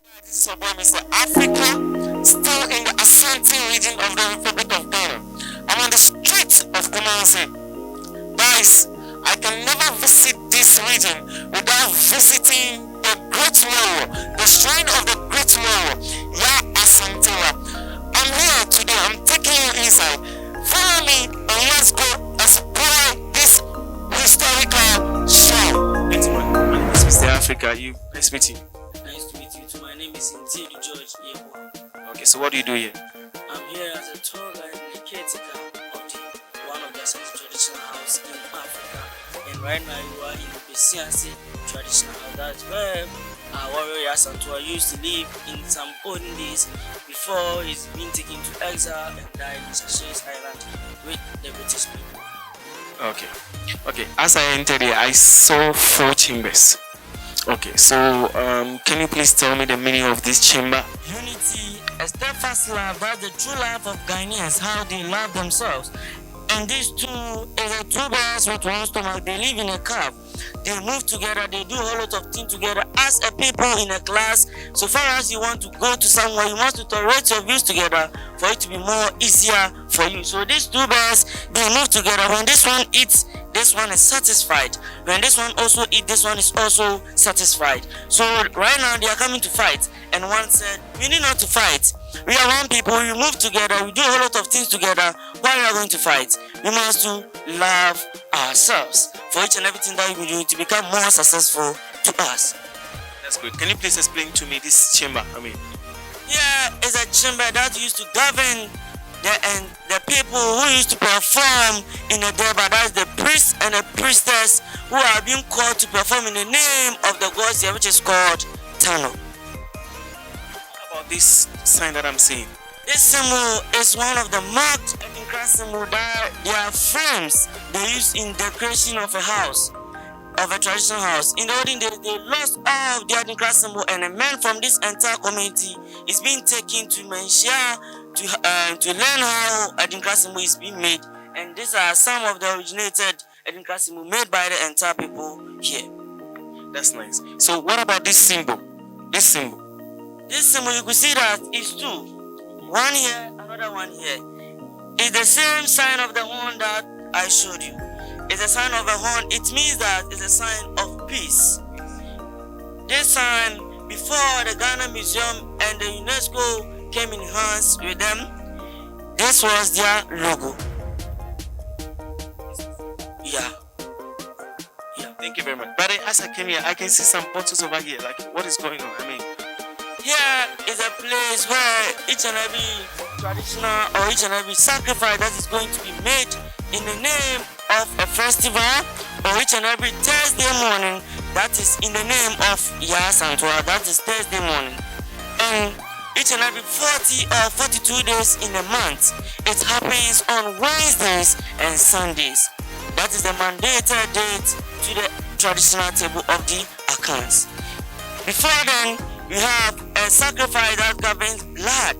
This is your boy Mr. Africa, still in the Asantewaa region of the Republic of Ghana. I'm on the streets of Kumasi. Guys, I can never visit this region without visiting the Great Warrior, the shrine of the Great Warrior, Asantewaa. I'm here today, I'm taking you inside. Follow me and let's go explore this historical shrine. My name is Mr. Africa. Nice to meet you. Nice to meet you too. My name is Asantewaa. Okay, so what do you do here? I'm here as a tour guide and a caretaker of one of the Asante traditional house in Africa. And right now you are in the Besiansi traditional house. That's where our warrior Asantewaa used to live in some olden days before he's been taken to exile and died in Seychelles Island with the British people. Okay. As I entered here, I saw 4 chambers. Okay, so can you please tell me the meaning of this chamber? Unity, a steadfast love, that's the true life of Ghanaians, how they love themselves. And these two is a 2 bears with 1 stomach. They live in a cave. They move together, they do a whole lot of things together as a people in a class. So far as you want to go to somewhere, you want to tolerate your views together for it to be more easier for you. So these 2 bears, they move together. When this one eats, this one is satisfied. When this one also eats, this one is also satisfied. So right now they are coming to fight. And one said, we need not to fight. We are one people, we move together, we do a whole lot of things together. Why we are going to fight? We must to love ourselves for each and everything that we do to become more successful to us. That's good. Can you please explain to me this chamber? Yeah, it's a chamber that used to govern the people who used to perform in the day, but that's the priests and the priestess who are being called to perform in the name of the gods here, which is called Tano. What about this sign that I'm seeing? This symbol is one of the marked Adinkra symbol that they are frames they use in decoration of a house, of a traditional house. In the olden days, they lost all of the Adinkra symbol, and a man from this entire community is being taken to Manchia to learn how Adinkra symbol is being made. And these are some of the originated Adinkra symbol made by the entire people here. That's nice. So what about this symbol? This symbol, you could see that it's 2. One here, another one here. It's the same sign of the horn that I showed you. It's a sign of a horn. It means that it's a sign of peace. This sign, before the Ghana Museum and the UNESCO came in hands with them, this was their logo. Yeah. Thank you very much. But as I came here, I can see some bottles over here. Like, what is going on? Here is a place where each and every traditional or each and every sacrifice that is going to be made in the name of a festival, or each and every Thursday morning that is in the name of Asantewaa, that is Thursday morning. And each and every 40 or 42 days in a month, it happens on Wednesdays and Sundays. That is the mandated date to the traditional table of the accounts. Before then, we have a sacrifice that governs blood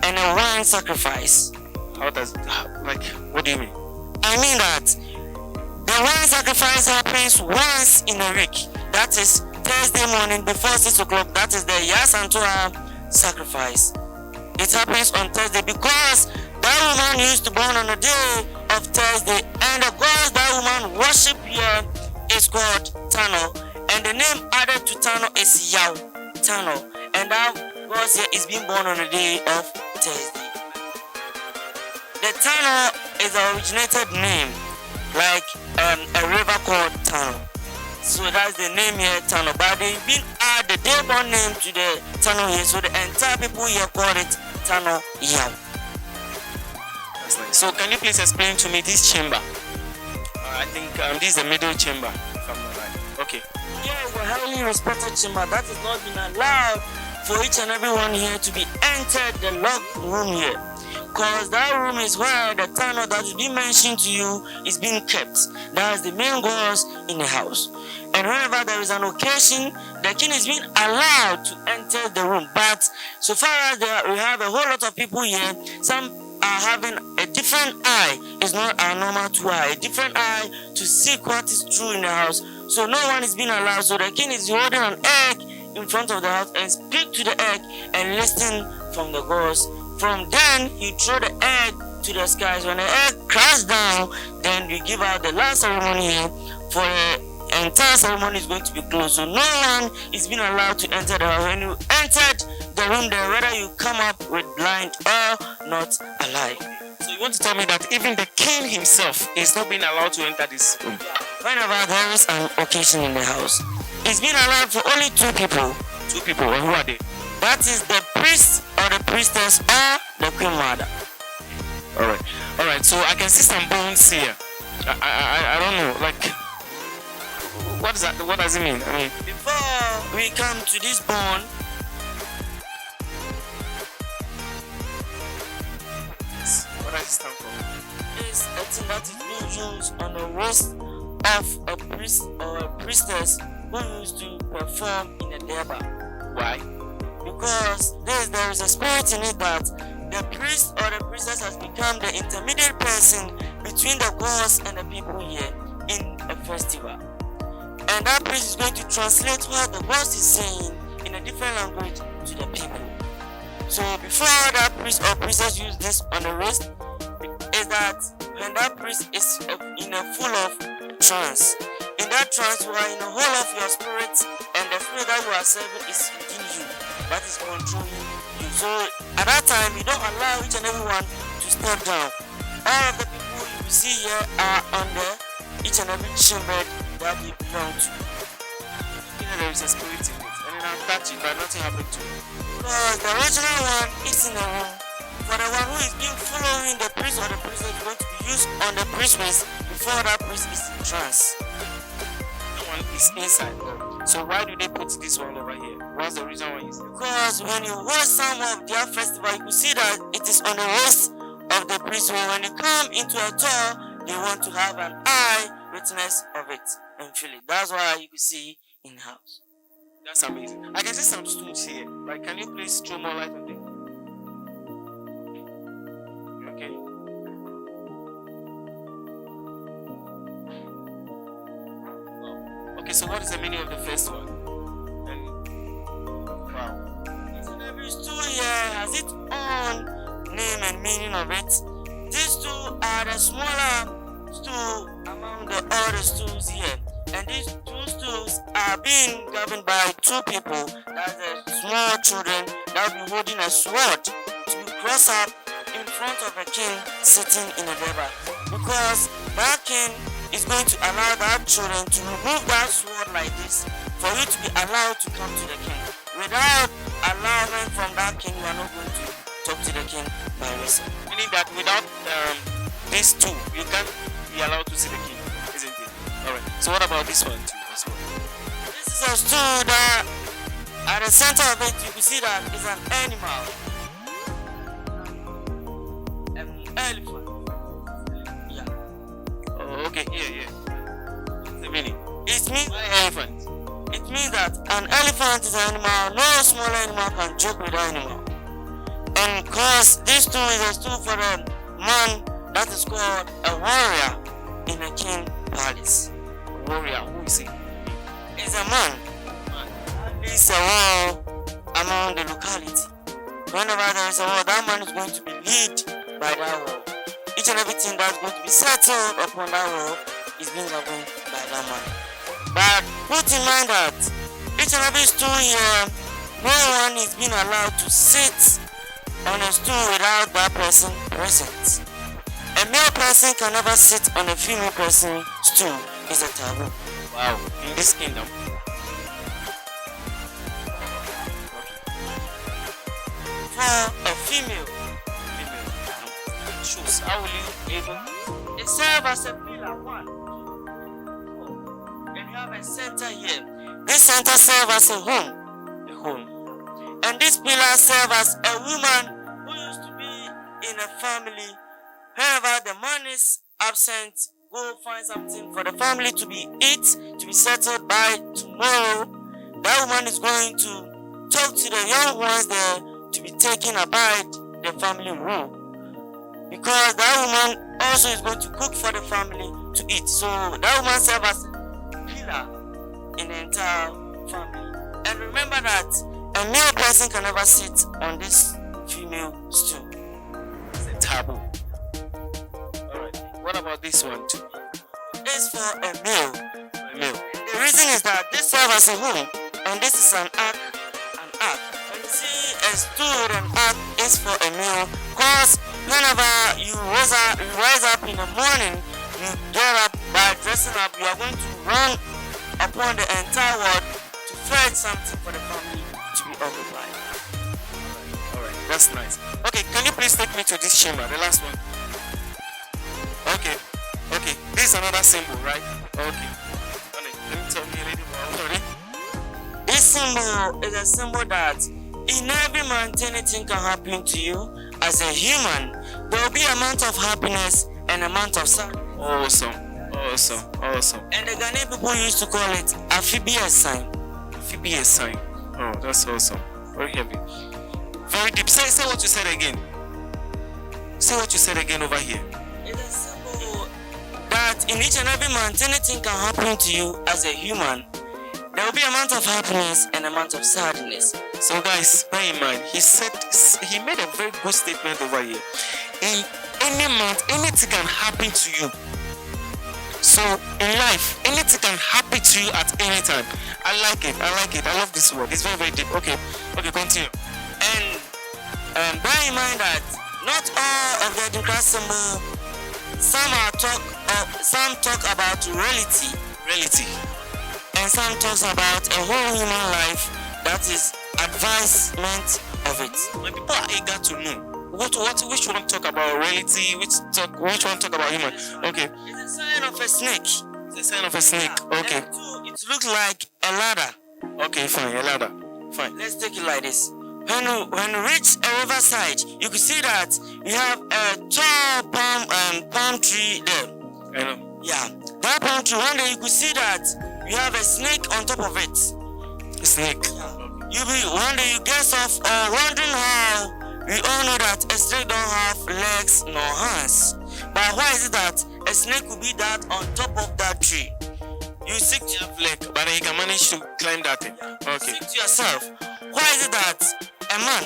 and a wine sacrifice. What do you mean? I mean that the wine sacrifice happens once in a week. That is Thursday morning before 6 o'clock. That is the Asantewaa sacrifice. It happens on Thursday because that woman used to born on the day of Thursday, and the gods that woman worship here is called Tano. And the name added to Tano is Yao Tano. And that God here is being born on the day of Thursday. The Tano is the originated name, like a river called Tano. So that's the name here, Tano. But they've been add the day born name to the Tano here. So the entire people here call it Tano Yao. That's nice. So can you please explain to me this chamber? I think this is the middle chamber, if I'm not right. Okay. Here is a highly respected chamber that is not been allowed for each and everyone here to be entered the locked room here. Because that room is where the Tano that is being mentioned to you is being kept. That is the main goals in the house. And whenever there is an occasion, the king is being allowed to enter the room. But so far as we have a whole lot of people here, some are having a different eye. It's not our normal 2 eye. A different eye to seek what is true in the house. So no one is being allowed. So the king is holding an egg in front of the house and speak to the egg and listen from the gods. From then, you throw the egg to the skies. When the egg crashes down, then you give out the last ceremony here. For the entire ceremony is going to be closed. So no one is being allowed to enter the house. When you entered the room there, whether you come up with blind or not alive. So you want to tell me that even the king himself is not being allowed to enter this room? Whenever there is an occasion in the house, it's being allowed for only two people. Two people, and who are they? That is the priest or the priestess or the queen mother. Alright, so I can see some bones here. I don't know, like, what is that? What does it mean? I mean, before we come to this bone, what does it stand for? It's a thing that is being used on the wrist of a priest or a priestess who used to perform in a derby. Why? Because there is a spirit in it that the priest or the priestess has become the intermediate person between the gods and the people here in a festival. And that priest is going to translate what the boss is saying in a different language to the people. So before that priest or priestess use this on the wrist, is that when that priest is in a full of trance. In that trance, you are in the whole of your spirit, and the spirit that you are serving is within you. That is controlling you. So at that time, you don't allow each and everyone to step down. All of the people you see here are under each and every chamber that they belong to. You know, there is a spirit in it, and then I'll touch it, but nothing happened to it. Because the original one is in the room. For the one who is being following the priest or the priest is going to be used on the priest waist before that priest is in trance. The one is inside. So why do they put this one over here? What's the reason why? Because when you watch some of their festival, you can see that it is on the waist of the priest. When you come into a tour, they want to have an eye witness of it and feel it. That's why you can see in house. That's amazing. I can see some stools here. Like, can you please throw more light on them? Okay. Okay, so what is the meaning of the first one? Wow. Each and every stool here has its own name and meaning of it. These two are the smaller stool among the other stools here. And these two stools are being governed by two people. That's the small children that will be holding a sword to be crossed up in front of a king sitting in a river. Because that king is going to allow that children to remove that sword like this for you to be allowed to come to the king. Without allowing from that king, you are not going to talk to the king by reason. Meaning that without these two, you can't be allowed to see the king, isn't it? Alright, so what about this one too as well? This is a stool that at the center of it you can see that is an animal. An elephant. Yeah. Oh, okay, yeah. What's the meaning? It means Why elephant? It means that an elephant is an animal, no small animal can joke with the animal. And because this stool is a stool for the man that is called a warrior in a king palace. Warrior, who is he? Is a man. He's a war among the locality. Whenever there is a war, that man is going to be led by that war. Each and everything that's going to be settled upon that war is being governed by that man. But put in mind that each and every stool here, no one is being allowed to sit on a stool without that person present. A male person can never sit on a female person's stool. It's a taboo. Wow, in this kingdom. For a female, Shoes, how will you able? it serves as a pillar one. And you have a center here. This center serves as a home. The home. And this pillar serves as a woman who used to be in a family. However, the man is absent, go find something for the family to be to be settled by tomorrow. That woman is going to talk to the young ones there to be taken about the family rule. Because that woman also is going to cook for the family to eat. So that woman serves as a pillar in the entire family. And remember that a male person can never sit on this female stool. It's a taboo. Alright. What about this one too? It's for a male. A male. The reason is that this serves as a home, and this is an ark. When you see a stool and ark is for a male, because whenever you rise up in the morning, you get up by dressing up, you are going to run upon the entire world to fetch something for the family to be occupied. Alright, that's nice. Okay, can you please take me to this chamber, the last one? Okay, this is another symbol, right? Okay. Can you tell me a little more about it? This symbol is a symbol that in every month anything can happen to you. As a human, there will be a month of happiness and a month of sadness. Awesome. And the Ghanaian people used to call it amphibious sign. Amphibious sign. Oh, that's awesome. Very heavy. Very deep. Say what you said again. Say what you said again over here. It's a symbol that in each and every month anything can happen to you as a human. There will be a month of happiness and a month of sadness. So guys, bear in mind, he made a very good statement over here. In any month, anything can happen to you. So in life, anything can happen to you at any time. I like it. I love this word. It's very, very deep. Okay, continue. And bear in mind that not all of the Dinka symbol, some talk about reality. And some talks about a whole human life, that is advancement of it. When people are eager to know which one talk about reality, which one talk about human. Okay. It's a sign of a snake. It's a sign of a snake. Okay. And two, it looks like a ladder. Okay, fine, a ladder. Fine. Let's take it like this. When you reach a riverside, you can see that you have a tall palm tree there. I know. Yeah. That palm tree, one day you could see that you have a snake on top of it. A snake. One day you get off wondering how we all know that a snake don't have legs nor hands. But why is it that a snake could be that on top of that tree? You seek to have leg, but he can manage to climb that thing. Okay. Seek to yourself. Why is it that a man,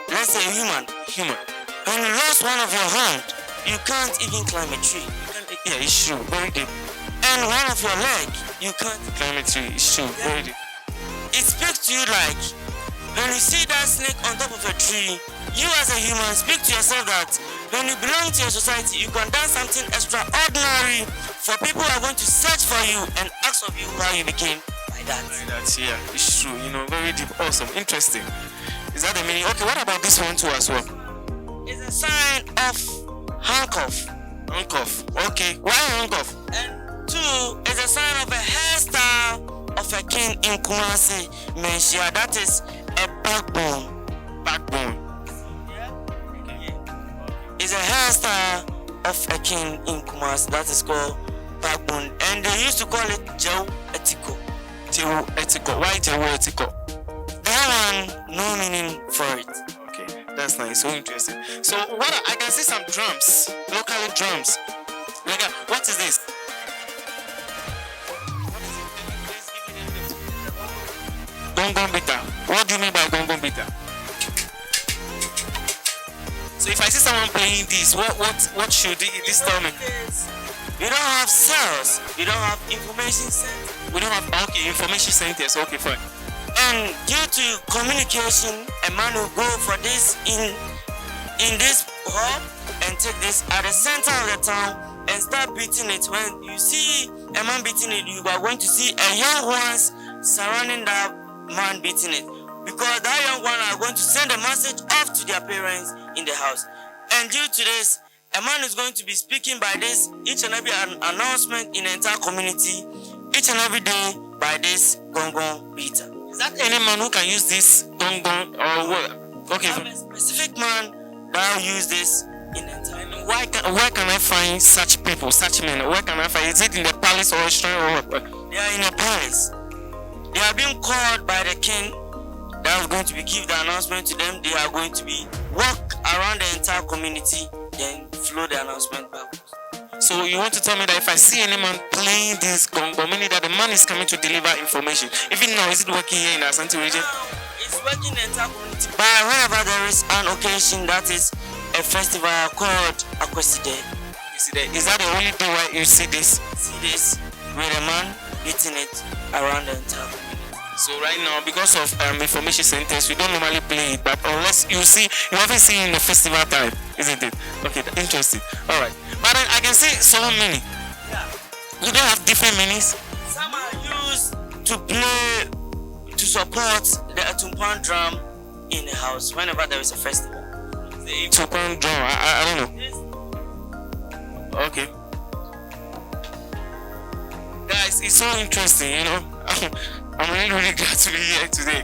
let's say a human, when you lost one of your hand, you can't even climb a tree? Yeah, it's true. Very deep. And one of your leg, you can't climb a tree. It's true. Very deep. It speaks to you like when you see that snake on top of a tree, you as a human speak to yourself that when you belong to a society, you can do something extraordinary for people who are going to search for you and ask of you how you became like that. Yeah, it's true. Very deep. Awesome. Interesting. Is that the meaning? Okay, what about this one too as well? It's a sign of handcuff. Handcuff. Okay. Why handcuff? And two, it's a sign of a hairstyle of a king in Kumasi, Menshia. That is a backbone. It's a hairstyle of a king in Kumasi. That is called backbone. And they used to call it Joe Etiko. Why Joe Etiko? That one, no meaning for it. Okay, that's nice. So interesting. So I can see some drums, local drums. What is this? Gongon bita. What do you mean by gongon bita? So if I see someone playing this, what should this tell me? We don't have cells. We don't have information centers. We don't have information centers. Okay, fine. And due to communication, a man will go for this in this hall and take this at the center of the town and start beating it. When you see a man beating it, you are going to see a young ones surrounding that man beating it, because that young one are going to send a message off to their parents in the house. And due to this, a man is going to be speaking by this each and every announcement in the entire community, each and every day by this gongon beater. Is that any man who can use this gongon or what? Okay. A specific man that will use this in the entire. Where can I find such people, such men? Where can I find? Is it in the palace or restaurant or what? They are in a palace. They are being called by the king. That is going to be give the announcement to them. They are going to be walk around the entire community, then flow the announcement backwards. So you want to tell me that if I see any man playing this gongo, meaning that the man is coming to deliver information. Even now, is it working here in the Asante region? It's working in the entire community. But whenever there is an occasion, that is a festival called Akweside. Is that the only day where you see this? See this with a man beating it around the entire community. So right now, because of information centers, we don't normally play it, but unless you see, you often see in the festival time, isn't it? Okay, interesting. All right, but then I can see so many. Yeah. You don't have different meanings. Some are used to play to support the Atumpan drum in the house whenever there is a festival. The Atumpan drum, I don't know. Okay. Guys, it's so interesting, you know. I'm really glad to be here today.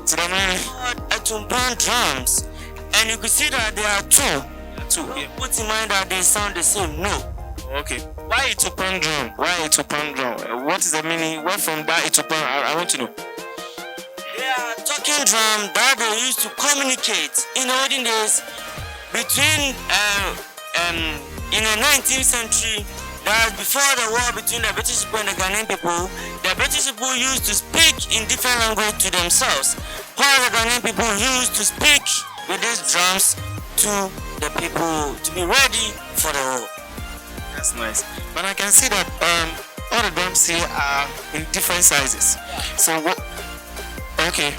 So Atumpan drums, and you can see that there are two. Yeah. Put in mind that they sound the same. No. Okay. Why Itupan drum? Why Itupan drum? What is the meaning? Where from that Itupan? I want to know. They are talking drum that they used to communicate in the olden days between in the 19th century. That before the war between the British people and the Ghanaian people, the British people used to speak in different language to themselves, while the Ghanaian people used to speak with these drums to the people to be ready for the war. That's nice. But I can see that all the drums here are in different sizes. Yeah. So what? Okay.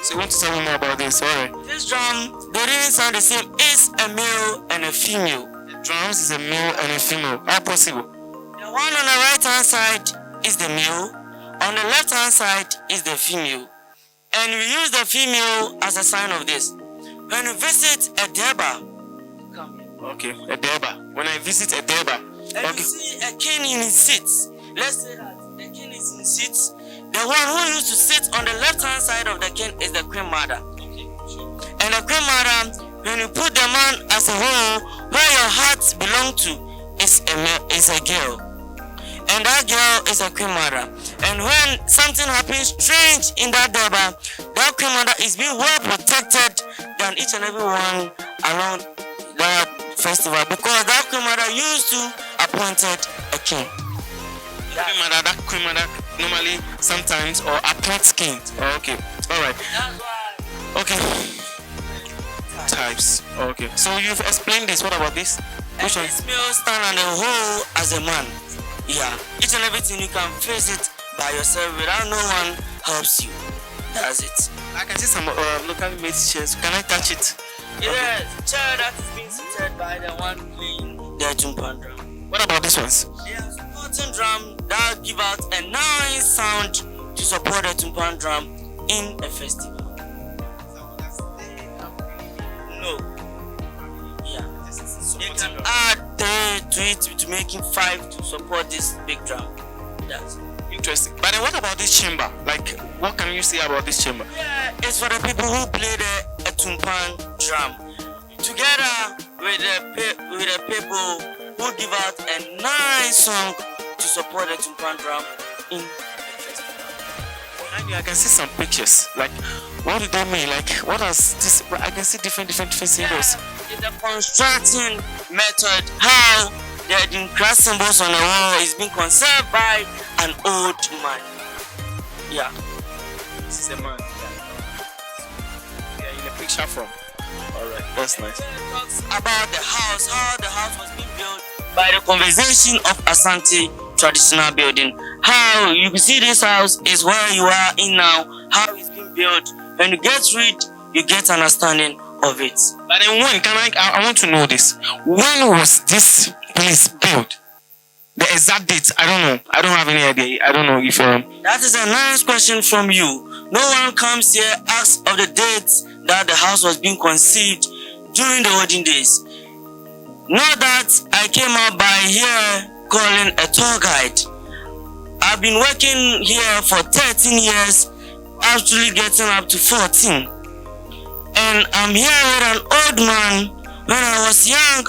So you want to tell me more about this? Alright. This drum, they didn't sound the same. It's a male and a female. Drums is a male and a female. How possible? The one on the right hand side is the male, on the left hand side is the female. And we use the female as a sign of this. When you visit a Deba, okay, a Deba. When I visit a Deba, and you see a king in his seat, let's say that the king is in seats, the one who used to sit on the left hand side of the king is the queen mother. Okay, sure. And the queen mother, when you put the man as a whole, where your heart belongs to is a girl, and that girl is a queen mother. And when something happens strange in that Deba, that queen mother is being well protected than each and every one around that festival, because that queen mother used to appointed a king. That queen mother normally sometimes or appoints kings. Okay, all right. That's why. Okay. Types. Okay. So you've explained this. What about this? Which one? This male stand on the whole as a man. Yeah. Each and everything you can face it by yourself without no one helps you. That's it. I can see some locally made chairs. Can I touch it? Yes. Chair that is being seated by the one playing the Atumpan drum. What about these ones? They are supporting drum that give out a nice sound to support the Atumpan drum in a festival. No. Yeah. You can add 3 to it to making 5 to support this big drum. That's interesting. But then what about this chamber? Like, what can you say about this chamber? Yeah, it's for the people who play the Atumpan drum. Together with the people who give out a nice song to support the Atumpan drum in the festival. I can see some pictures. Like, what do they mean? Like, what does this? I can see different symbols. Yeah, it's a constructing method how the grass symbols on the wall is being conserved by an old man. Yeah. This is a man. Yeah, in a picture from. Alright, that's nice. It talks about the house, how the house was being built by the conversation of Asante traditional building. How you can see this house is where you are in now, how it's being built. When you get read, you get understanding of it. But then when can I want to know this. When was this place built? The exact date, I don't know. I don't have any idea. I don't know if That is a nice question from you. No one comes here asks of the dates that the house was being conceived during the olden days. Not that I came out by here calling a tour guide. I've been working here for 13 years, actually getting up to 14. And I'm here with an old man. When I was young,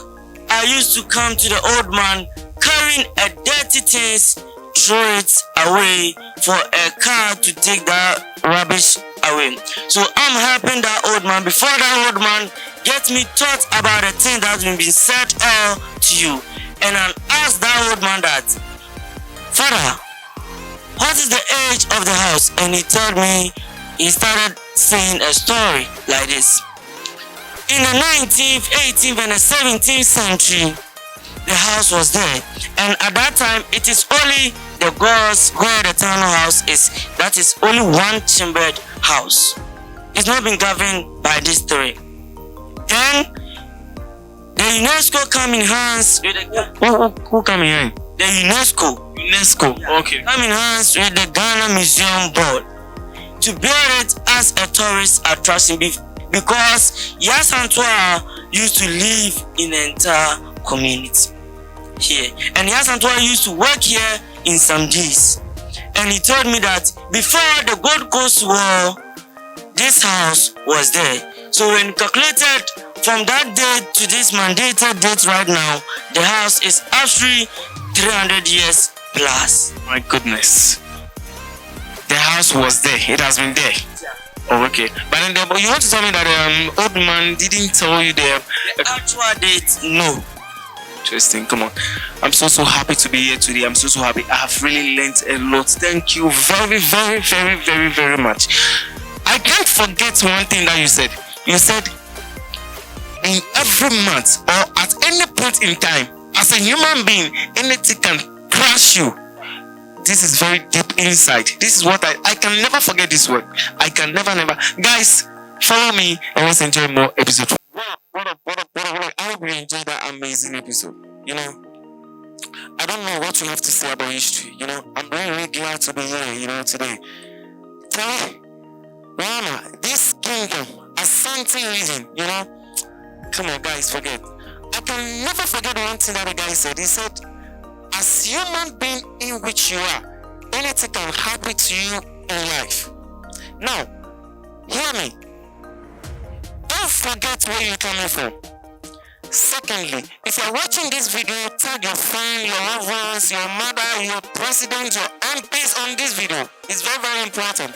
I used to come to the old man carrying a dirty things, throw it away for a car to take that rubbish away. So I'm helping that old man before that old man gets me taught about the thing that's been said all to you. And I asked that old man that, Father, what is the age of the house? And he told me, he started saying a story like this. In the 19th, 18th, and the 17th century, the house was there. And at that time, it is only the girls where the townhouse is. That is only one chambered house. It's not been governed by this three. Then, the UNESCO come in hands with the... Who come in here? The UNESCO. Okay. Come in hands with the Ghana Museum Board to build it as a tourist attraction because Asantewaa used to live in the entire community here. And Asantewaa used to work here in some days. And he told me that before the Gold Coast War, this house was there. So when calculated from that date to this mandated date right now, the house is actually 300 years plus. My goodness. The house was there. It has been there. Oh, okay. But then you want to tell me that old man didn't tell you the actual date? No. Interesting. Come on. I'm so happy to be here today. I'm so happy. I have really learned a lot. Thank you very much. I can't forget one thing that you said. You said in every month or at any point in time, as a human being, anything can crush you. This is very deep insight. This is what I can never forget this word. I can never. Guys, follow me and let's enjoy more episodes. What up. I hope you enjoyed that amazing episode. You know, I don't know what you have to say about history. You know, I'm really glad to be here, you know, today. Tell me, Rama, this kingdom, Asante region, you know, come on, guys, forget. I can never forget one thing that the guy said. He said, as human being in which you are, anything can happen to you in life. Now, hear me. Don't forget where you're coming from. Secondly, if you're watching this video, tag your friend, your loved ones, your mother, your president, your MPs on this video. It's very important.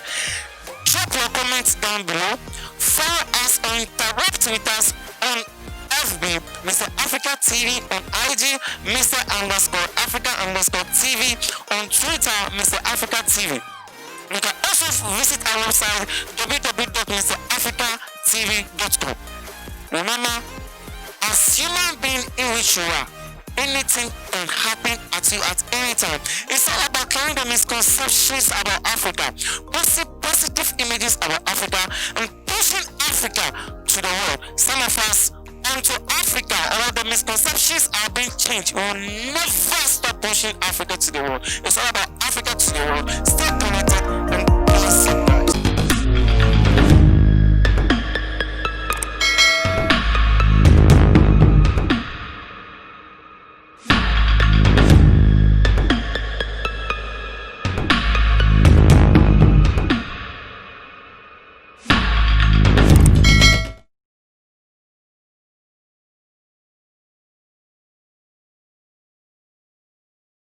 Drop your comments down below. Follow us and interact with us on FB, Mr. Africa TV, on IG, Mr. _Africa _TV, on Twitter, Mr. Africa TV. You can also visit our website www.mrafricatv.com. Remember, as human being in which you are, anything can happen at you at any time. It's all about carrying the misconceptions about Africa, positive images about Africa, and pushing Africa to the world. Some of us onto Africa, or the misconceptions are being changed. We will never stop pushing Africa to the world. It's all about Africa to the world. Stay connected and bless you.